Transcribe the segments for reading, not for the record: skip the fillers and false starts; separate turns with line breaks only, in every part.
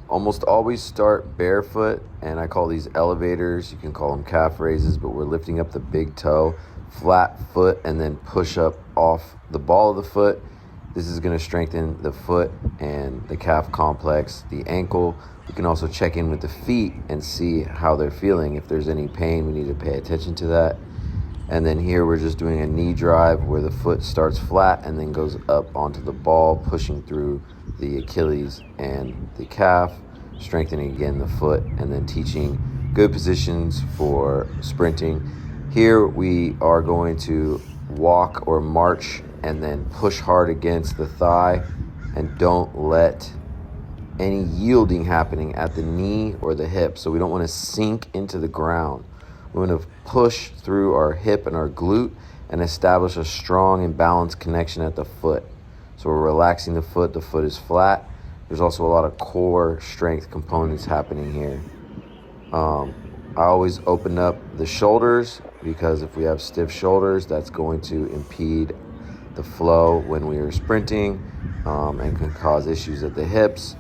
almost always start barefoot, and I call these elevators. You can call them calf raises, but we're lifting up the big toe, flat foot, and then push up off the ball of the foot. This is going to strengthen the foot and the calf complex, the ankle. We can also check in with the feet and see how they're feeling. If there's any pain, we need to pay attention to that. And then here we're just doing a knee drive where the foot starts flat and then goes up onto the ball, pushing through the Achilles and the calf, strengthening again the foot, and then teaching good positions for sprinting. Here we are going to walk or march and then push hard against the thigh, and don't let any yielding happening at the knee or the hip. So we don't want to sink into the ground. We want to push through our hip and our glute and establish a strong and balanced connection at the foot. So we're relaxing the foot is flat. There's also a lot of core strength components happening here. I always open up the shoulders, because if we have stiff shoulders, that's going to impede the flow when we are sprinting, and can cause issues at the hips.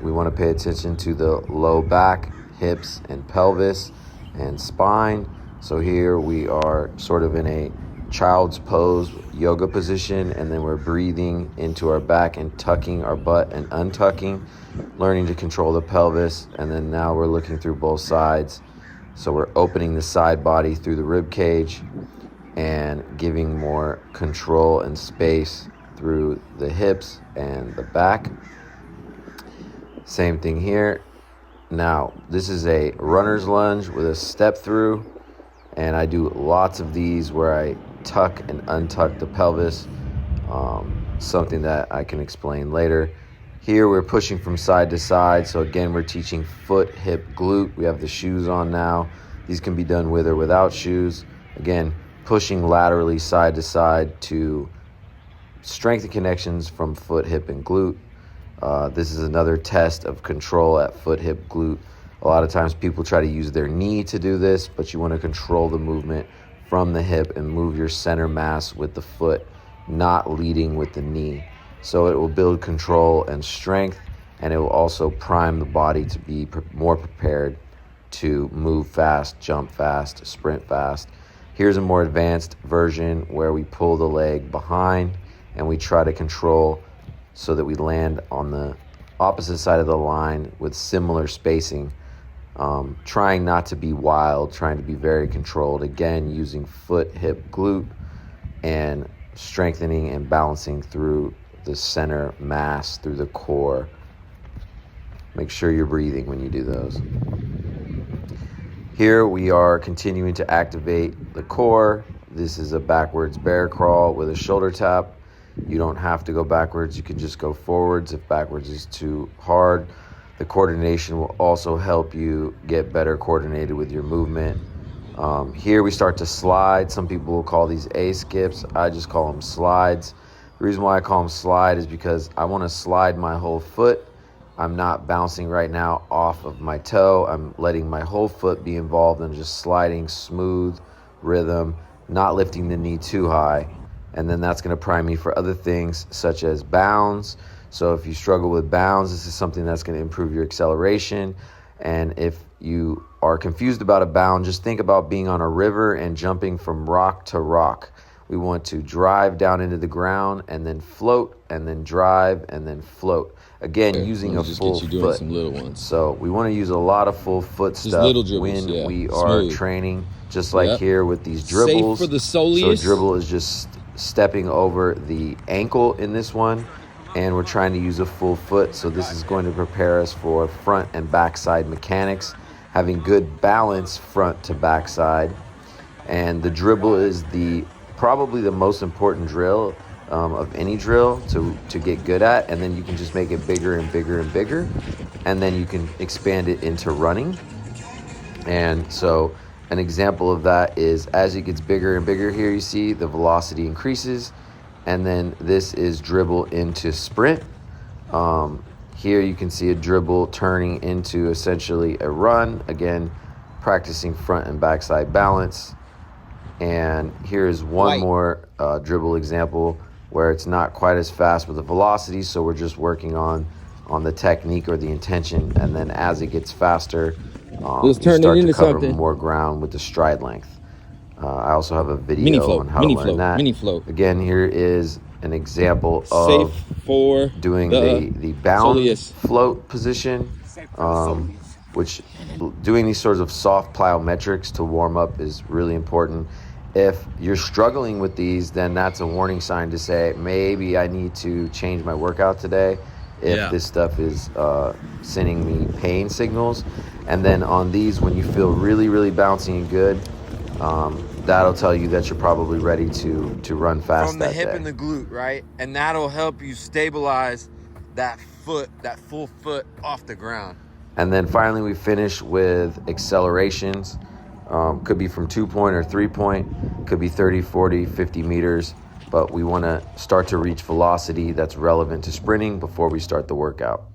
We want to pay attention to the low back, hips, and pelvis, and spine. So here we are sort of in a child's pose yoga position, and then we're breathing into our back and tucking our butt and untucking, learning to control the pelvis. And then now we're looking through both sides. So we're opening the side body through the rib cage and giving more control and space through the hips and the back. Same thing here. Now, this is a runner's lunge with a step through, and I do lots of these where I tuck and untuck the pelvis, something that I can explain later. Here we're pushing from side to side, so again we're teaching foot, hip, glute. We have the shoes on now. These can be done with or without shoes. Again, pushing laterally side to side to strengthen connections from foot, hip, and glute. This is another test of control at foot, hip, glute. A lot of times people try to use their knee to do this, but you want to control the movement from the hip and move your center mass with the foot, not leading with the knee. So it will build control and strength, and it will also prime the body to be more prepared to move fast, jump fast, sprint fast. Here's a more advanced version where we pull the leg behind and we try to control so that we land on the opposite side of the line with similar spacing, trying not to be wild, trying to be very controlled. Again, using foot, hip, glute, and strengthening and balancing through the center mass, through the core. Make sure you're breathing when you do those. Here we are continuing to activate the core. This is a backwards bear crawl with a shoulder tap. You don't have to go backwards. You can just go forwards if backwards is too hard. The coordination will also help you get better coordinated with your movement. Here we start to slide. Some people will call these A-skips. I just call them slides. The reason why I call them slide is because I want to slide my whole foot. I'm not bouncing right now off of my toe. I'm letting my whole foot be involved in just sliding, smooth rhythm, not lifting the knee too high. And then that's going to prime me for other things such as bounds. So if you struggle with bounds, this is something that's going to improve your acceleration. And if you are confused about a bound, just think about being on a river and jumping from rock to rock. We want to drive down into the ground and then float, and then drive and then float. Again, using a full foot.
Some little ones.
So we want to use a lot of full foot
Just
stuff
little dribbles,
when we are
smooth.
training, just like here with these dribbles.
Safe for the soles.
So a dribble is just stepping over the ankle in this one, and we're trying to use a full foot. So this is going to prepare us for front and backside mechanics, having good balance front to backside. And the dribble is probably the most important drill of any drill to get good at, and then you can just make it bigger and bigger and bigger, and then you can expand it into running. And so an example of that is as it gets bigger and bigger, here you see the velocity increases, and then this is dribble into sprint. Here you can see a dribble turning into essentially a run, again practicing front and backside balance. And here's one more dribble example where it's not quite as fast with the velocity, so we're just working on on the technique or the intention, and then as it gets faster,
Let's
you
turn it
start to
into
cover
something.
more ground with the stride length. I also have a
Mini
video
float,
on how
mini
to learn
float,
that.
mini float.
Again, here is an example
Safe
of
for
doing the bound
soleus.
float position, which doing these sorts of soft plyometrics to warm up is really important. If you're struggling with these, then that's a warning sign to say, maybe I need to change my workout today if this stuff is sending me pain signals. And then on these, when you feel really, really bouncy and good, that'll tell you that you're probably ready to run fast
from the
that
hip
day.
and the glute, right? And that'll help you stabilize that foot, that full foot off the ground.
And then finally, we finish with accelerations. Could be from 2-point or 3-point, could be 30, 40, 50 meters. But we want to start to reach velocity that's relevant to sprinting before we start the workout.